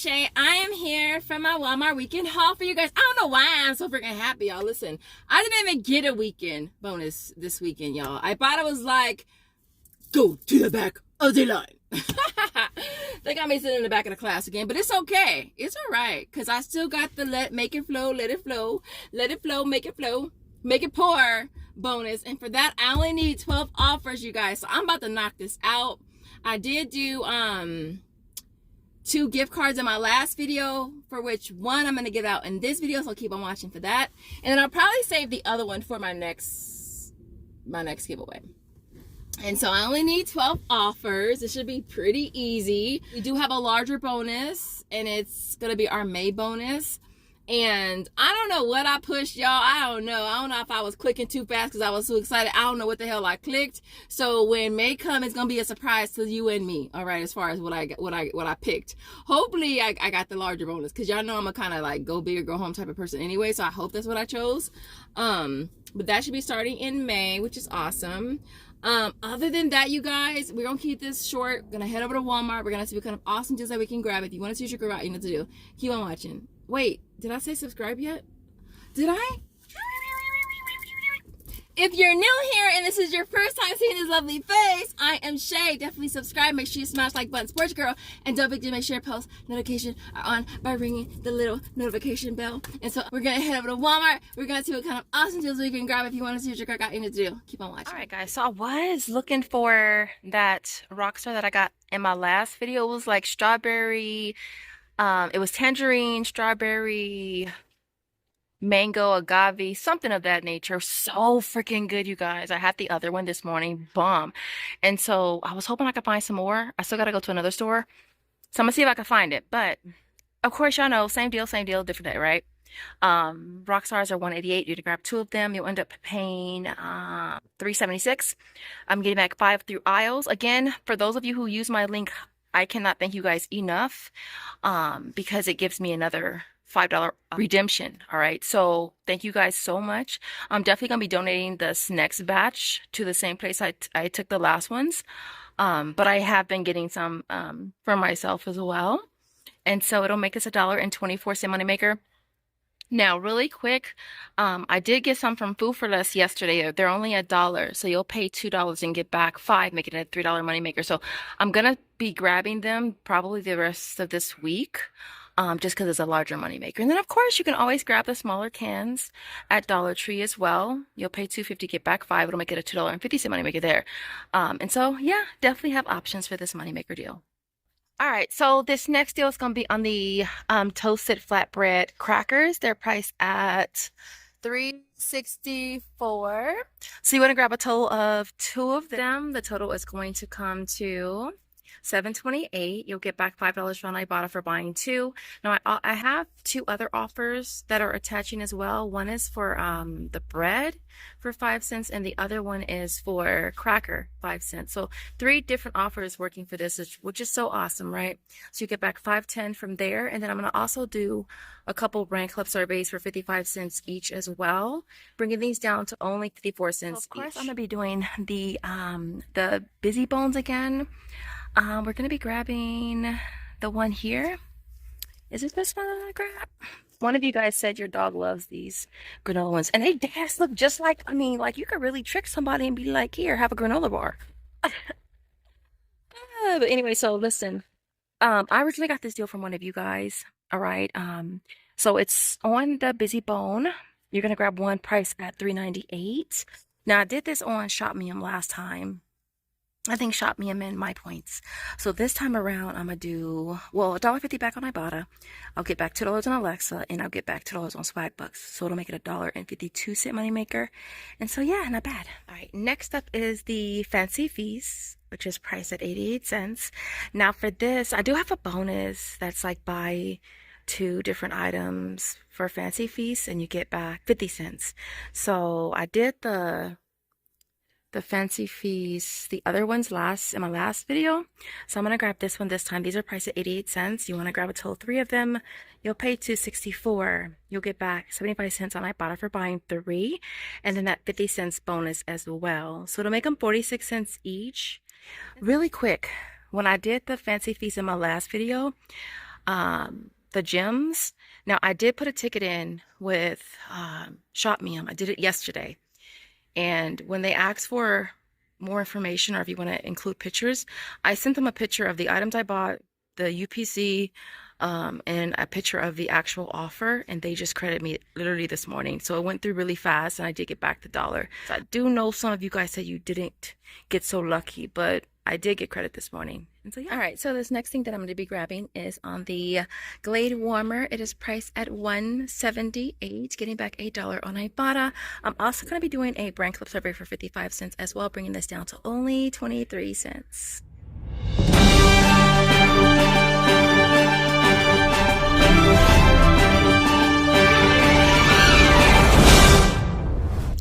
Shay. I am here from my Walmart weekend haul for you guys. I don't know why I'm so freaking happy, y'all. Listen, I didn't even get a weekend bonus this weekend, y'all. Ibotta was like, go to the back of the line. They got me sitting in the back of the class again, but it's okay. It's all right, because I still got the make it flow, let it flow, let it flow, make it pour bonus. And for that, I only need 12 offers, you guys. So I'm about to knock this out. I did do 2 gift cards in my last video, for which one I'm going to give out in this video, so keep on watching for that. And then I'll probably save the other one for my next giveaway. And so I only need 12 offers. It should be pretty easy. We do have a larger bonus, and it's going to be our May bonus. And I don't know what I pushed, y'all. I don't know if I was clicking too fast because I was so excited. I don't know what the hell I clicked. So when May comes, it's gonna be a surprise to you and me. All right, as far as what I picked. Hopefully I got the larger bonus, because y'all know I'm a kind of like go big or go home type of person anyway. So I hope that's what I chose. But that should be starting in May, which is awesome. Other than that, you guys, we're gonna keep this short. We're gonna head over to Walmart. We're gonna see what kind of awesome deals that we can grab. If you want to see what you can grab, you know what to do. Keep on watching. Wait, did I say subscribe yet? Did I? If you're new here and this is your first time seeing this lovely face, I am Shay. Definitely subscribe. Make sure you smash like button, sports girl, and don't forget to make sure your post notifications are on by ringing the little notification bell. And so we're gonna head over to Walmart. We're gonna see what kind of awesome deals we can grab. If you want to see what your girl got in to do, keep on watching. All right, guys. So I was looking for that Rockstar that I got in my last video. It was like strawberry. It was tangerine, strawberry, mango, agave, something of that nature. So freaking good, you guys. I had the other one this morning, bomb. And so I was hoping I could find some more. I still got to go to another store. So I'm gonna see if I can find it. But of course, y'all know, same deal, different day, right? Rockstars are $188. You to grab 2 of them, you'll end up paying $376. I'm getting back 5 through aisles. Again, for those of you who use my link, I cannot thank you guys enough, because it gives me another $5 redemption. All right. So thank you guys so much. I'm definitely going to be donating this next batch to the same place I took the last ones. But I have been getting some, for myself as well. And so it'll make us $1.24 moneymaker. Now, really quick, I did get some from Food for Less yesterday. They're only $1, so you'll pay $2 and get back 5, making it a $3 moneymaker. So I'm gonna be grabbing them probably the rest of this week, just because it's a larger moneymaker. And then, of course, you can always grab the smaller cans at Dollar Tree as well. You'll pay $2.50, get back 5. It'll make it a $2.50 moneymaker there. And so, yeah, definitely have options for this moneymaker deal. All right, so this next deal is going to be on the toasted flatbread crackers. They're priced at $3.64. So you want to grab a total of 2 of them. The total is going to come to $7.28. You'll get back $5 from Ibotta for buying 2. Now I have 2 other offers that are attaching as well. One is for the bread for 5 cents, and the other one is for cracker 5 cents. So 3 different offers working for this, which is so awesome, right? So you get back $5.10 from there, and then I'm going to also do a couple brand club surveys for 55 cents each as well, bringing these down to only 54 cents each. Of course, I'm going to be doing the Busy Bones again. We're going to be grabbing the one here. Is it this one that I grab? One of you guys said your dog loves these granola ones. And they just look just like, I mean, like you could really trick somebody and be like, here, have a granola bar. But anyway, so listen. I originally got this deal from one of you guys. All right. So it's on the Busy Bone. You're going to grab one priced at $3.98. Now, I did this on Shop Mium last time. I think Shop Me in my points. So this time around, I'm going to do, well, $1.50 back on Ibotta. I'll get back $2 on Alexa, and I'll get back $2 on Swagbucks. So it'll make it $1.52 moneymaker. And so, yeah, not bad. All right, next up is the Fancy Feast, which is priced at 88 cents. Now for this, I do have a bonus that's like buy 2 different items for Fancy Feast, and you get back 50 cents. So I did the Fancy Feast, the other ones in my last video. So I'm going to grab this one this time. These are priced at 88 cents. You want to grab a total of 3 of them. You'll pay $2.64. You'll get back 75 cents on Ibotta for buying 3. And then that 50 cents bonus as well. So it'll make them 46 cents each. Really quick, when I did the Fancy Feast in my last video, the gyms. Now, I did put a ticket in with Shopmium. I did it yesterday. And when they asked for more information or if you want to include pictures, I sent them a picture of the items I bought, the UPC, and a picture of the actual offer, and they just credited me literally this morning. So it went through really fast, and I did get back the dollar. So I do know some of you guys said you didn't get so lucky, but I did get credit this morning. And so yeah. All right, so this next thing that I'm going to be grabbing is on the Glade Warmer. It is priced at $178, getting back $8 on Ibotta. I'm also going to be doing a brand clip survey for 55 cents as well, bringing this down to only 23 cents.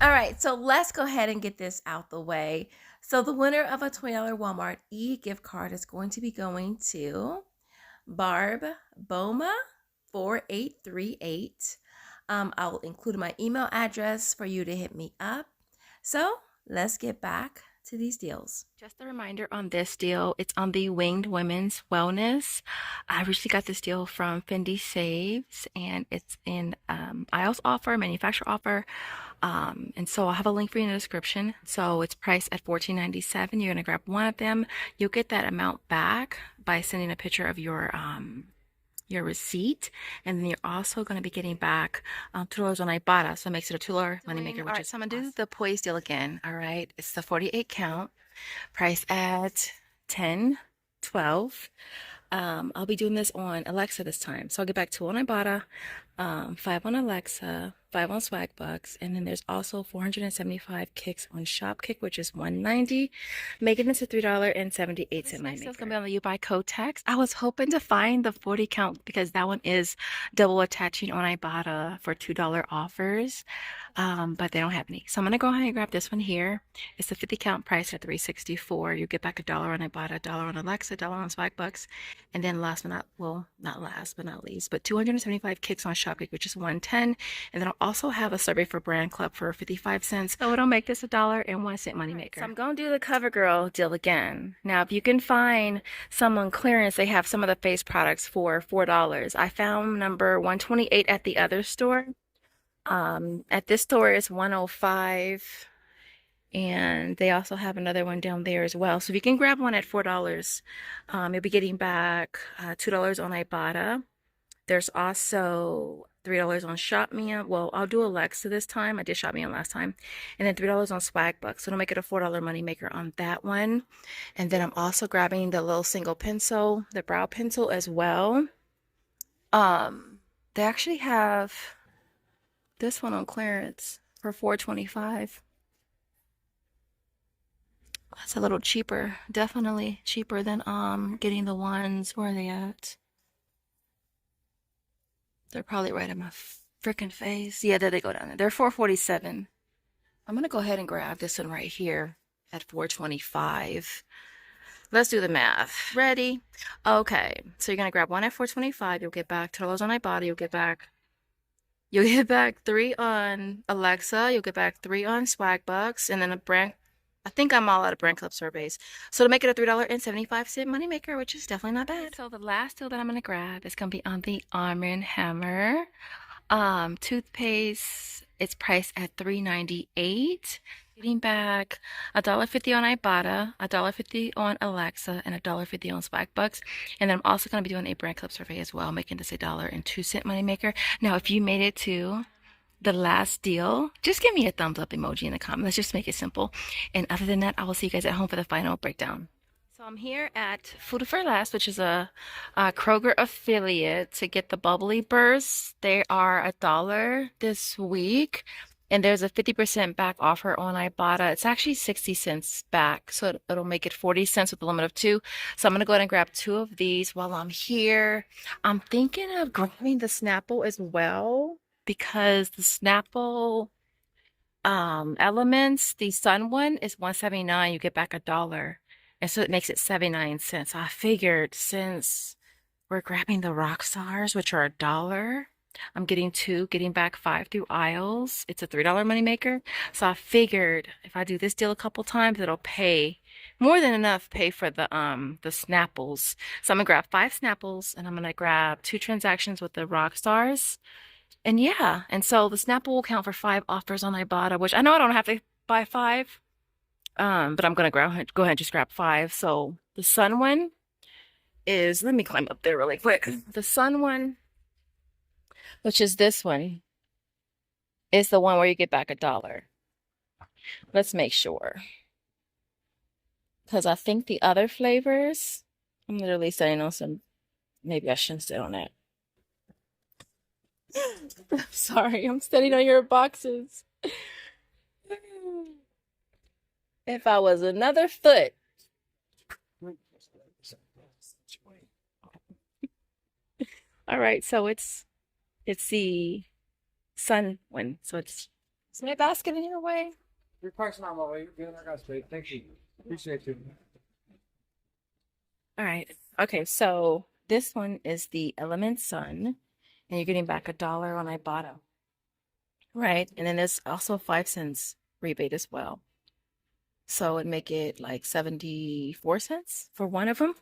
All right, so let's go ahead and get this out the way. So the winner of a $20 Walmart e-gift card is going to be going to Barb Boma 4838. I'll include my email address for you to hit me up. So let's get back to these deals. Just a reminder on this deal, it's on the Winged Women's Wellness. I recently got this deal from Fendi Saves, and it's in IELTS offer, manufacturer offer. And so I'll have a link for you in the description. So it's priced at $14.97. You're gonna grab one of them. You'll get that amount back by sending a picture of your receipt, and then you're also going to be getting back $2 on Ibotta, so it makes it a $2 moneymaker. Which is so I'm gonna do the Poise deal again. All right, it's the 48 count, priced at $10.12. I'll be doing this on Alexa this time, so I'll get back 2 on Ibotta, 5 on Alexa, 5 on Swagbucks, and then there's also 475 kicks on Shopkick, which is $190, making this a $3.78 moneymaker. Next is gonna be on the You Buy Code text. I was hoping to find the 40 count because that one is double attaching on Ibotta for $2 offers, but they don't have any. So I'm gonna go ahead and grab this one here. It's the 50 count price at $3.64. You get back $1 on Ibotta, $1 on Alexa, $1 on Swagbucks, and then last but not, well, not last but not least, but 275 kicks on Shopkick, which is $110, and then I'll also have a survey for Brand Club for 55 cents. So it'll make this a $1.01 moneymaker. So I'm going to do the CoverGirl deal again. Now, if you can find some on clearance, they have some of the face products for $4. I found number 128 at the other store. At this store, it's 105. And they also have another one down there as well. So if you can grab one at $4, you'll be getting back $2 on Ibotta. There's also $3 on Shopmium. Well, I'll do Alexa this time. I did Shopmium last time. And then $3 on Swagbucks. So it'll make it a $4 moneymaker on that one. And then I'm also grabbing the little single pencil, the brow pencil as well. They actually have this one on clearance for $4.25. That's a little cheaper. Definitely cheaper than getting the ones. Where are they at? They're probably right in my freaking face. Yeah, there they go down there. They're $4.47. I'm gonna go ahead and grab this one right here at $4.25. Let's do the math. Ready? Okay. So you're gonna grab one at $4.25. You'll get back $2 on Ibotta. You'll get back 3 on Alexa. You'll get back 3 on Swagbucks, and then a brand. I think I'm all out of Brand Club surveys. So to make it a $3.75 moneymaker, which is definitely not bad. So the last deal that I'm going to grab is going to be on the Arm & Hammer toothpaste. It's priced at $3.98. Getting back $1.50 on Ibotta, $1.50 on Alexa, and $1.50 on Swagbucks. And then I'm also going to be doing a Brand Club survey as well, making this a $1.02 moneymaker. Now, if you made it to the last deal, just give me a thumbs up emoji in the comment. Let's just make it simple. And other than that, I will see you guys at home for the final breakdown. So I'm here at Food for Less, which is a Kroger affiliate, to get the Bubbly Bursts. They are $1 this week, and there's a 50% back offer on Ibotta. It's actually 60 cents back, so it'll make it 40 cents with a limit of 2. So I'm gonna go ahead and grab 2 of these while I'm here. I'm thinking of grabbing the Snapple as well, because the Snapple Elements, the Sun one, is $1.79. You get back $1, and so it makes it 79 cents. So I figured, since we're grabbing the Rockstars, which are $1, I'm getting 2, getting back 5 through aisles. It's a $3 moneymaker. So I figured if I do this deal a couple times, it'll pay more than enough pay for the Snapples. So I'm gonna grab 5 Snapples and I'm gonna grab 2 transactions with the Rockstars. And yeah, and so the Snapple will count for 5 offers on Ibotta, which I know I don't have to buy 5. But I'm gonna go ahead and just grab 5. So the sun one is, let me climb up there really quick. The sun one, which is this one, is the one where you get back $1. Let's make sure. Because I think the other flavors, I'm literally sitting on some, maybe I shouldn't sit on that. Sorry, I'm standing on your boxes. If I was another foot. All right, so it's the sun one. So it's, is my basket in your way? Your car's not my way. You're good. I got straight. Thank you. Appreciate you. All right. Okay, so this one is the Element Sun, and you're getting back $1 on Ibotta. Right, and then there's also a 5 cents rebate as well. So it'd make it like 74 cents for one of them.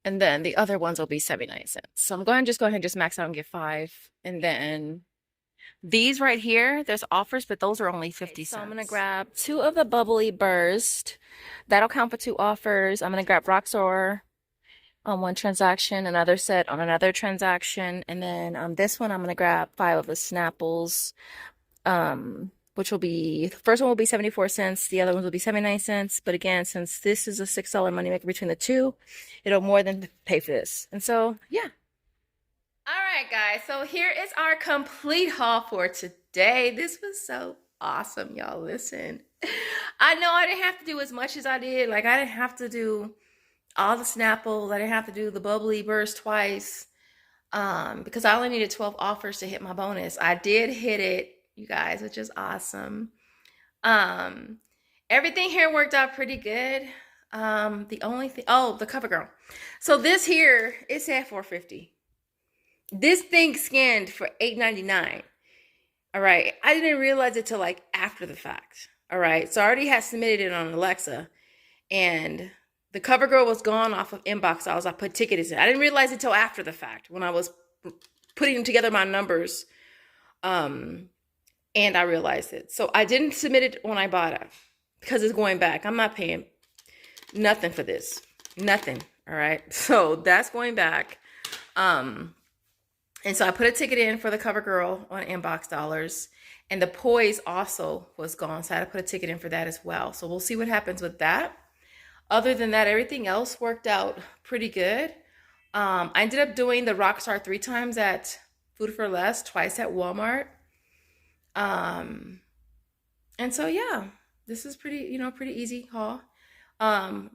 And then the other ones will be 79 cents. So I'm going to go ahead and just max out and get 5. And then these right here, there's offers, but those are only 50 cents. So I'm going to grab 2 of the Bubbly Burst. That'll count for 2 offers. I'm going to grab Rockstar on 1 transaction, another set on another transaction. And then on this one, I'm going to grab 5 of the Snapples, which will be, the first one will be 74 cents. The other ones will be 79 cents. But again, since this is a $6 moneymaker between the 2, it'll more than pay for this. And so, yeah. All right, guys. So here is our complete haul for today. This was so awesome, y'all. Listen, I know I didn't have to do as much as I did. Like, I didn't have to do all the Snapples. I didn't have to do the Bubbly Burst twice because I only needed 12 offers to hit my bonus. I did hit it, you guys, which is awesome. Everything here worked out pretty good. The only thing, oh, the CoverGirl. So this here, it said $4.50. This thing scanned for $8.99. All right, I didn't realize it till like after the fact. All right, so I already had submitted it on Alexa, and the CoverGirl was gone off of inbox dolls. I put tickets in. I didn't realize it till after the fact when I was putting together my numbers. And I realized it. So I didn't submit it when I bought it because it's going back. I'm not paying nothing for this. Nothing. All right. So that's going back. And so I put a ticket in for the CoverGirl on inbox dollars. And the Poise also was gone. So I had to put a ticket in for that as well. So we'll see what happens with that. Other than that, everything else worked out pretty good. I ended up doing the Rockstar 3 times at Food for Less, twice at Walmart. And so yeah, this is pretty, pretty easy haul.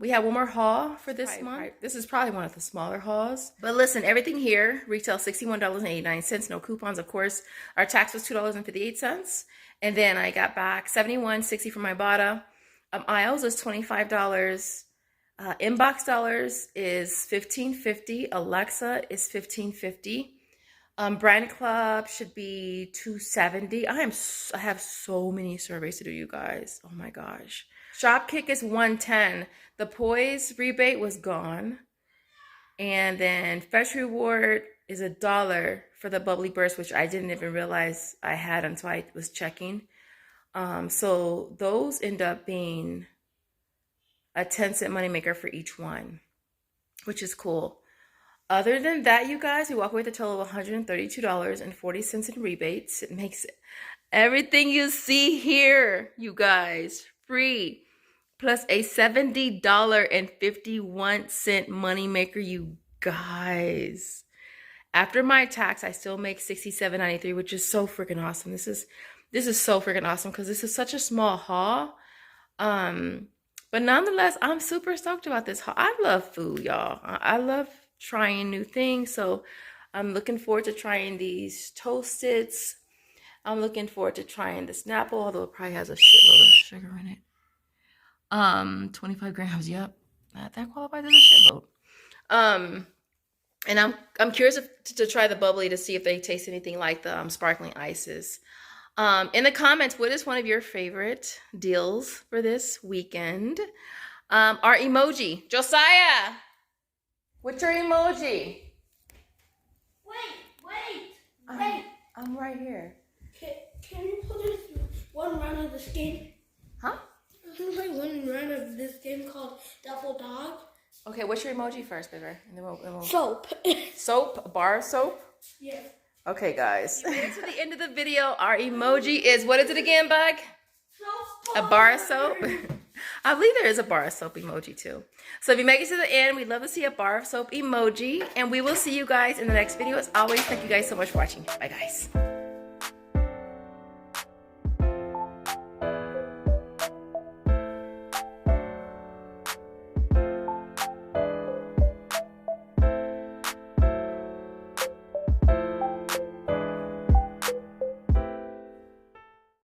We have one more haul for this month. This is probably one of the smaller hauls. But listen, everything here retails $61.89. No coupons, of course. Our tax was $2.58. And then I got back $71.60 from Ibotta. Aisles is $25. Inbox dollars is $15.50. Alexa is $15.50. Brand Club should be $2.70. I have so many surveys to do, you guys. Oh my gosh. Shopkick is $1.10. The Poise rebate was gone. And then Fetch Reward is $1 for the Bubbly Burst, which I didn't even realize I had until I was checking. So those end up being a 10-cent moneymaker for each one, which is cool. Other than that, you guys, we walk away with a total of $132.40 in rebates. It makes everything you see here, you guys, free. Plus a $70.51 moneymaker, you guys. After my tax, I still make $67.93, which is so freaking awesome. This is so freaking awesome because this is such a small haul. But nonetheless, I'm super stoked about this haul. I love food, y'all. I love trying new things. So I'm looking forward to trying these Toasteds. I'm looking forward to trying the Snapple, although it probably has a shitload of sugar in it. 25 grams, yep. That qualifies as a shitload. And I'm curious to try the bubbly to see if they taste anything like the sparkling ices. In the comments, what is one of your favorite deals for this weekend? Our emoji. Josiah, what's your emoji? Wait. I'm right here. Can you play one round of this game? Huh? Can you play one round of this game called Double Dog? Okay, what's your emoji first, baby? And then we'll... Soap. Soap? A bar of soap? Yeah. Okay, guys. We made it to the end of the video. Our emoji is, what is it again, Bug? A bar of soap? I believe there is a bar of soap emoji too. So if you make it to the end, we'd love to see a bar of soap emoji. And we will see you guys in the next video. As always, thank you guys so much for watching. Bye, guys.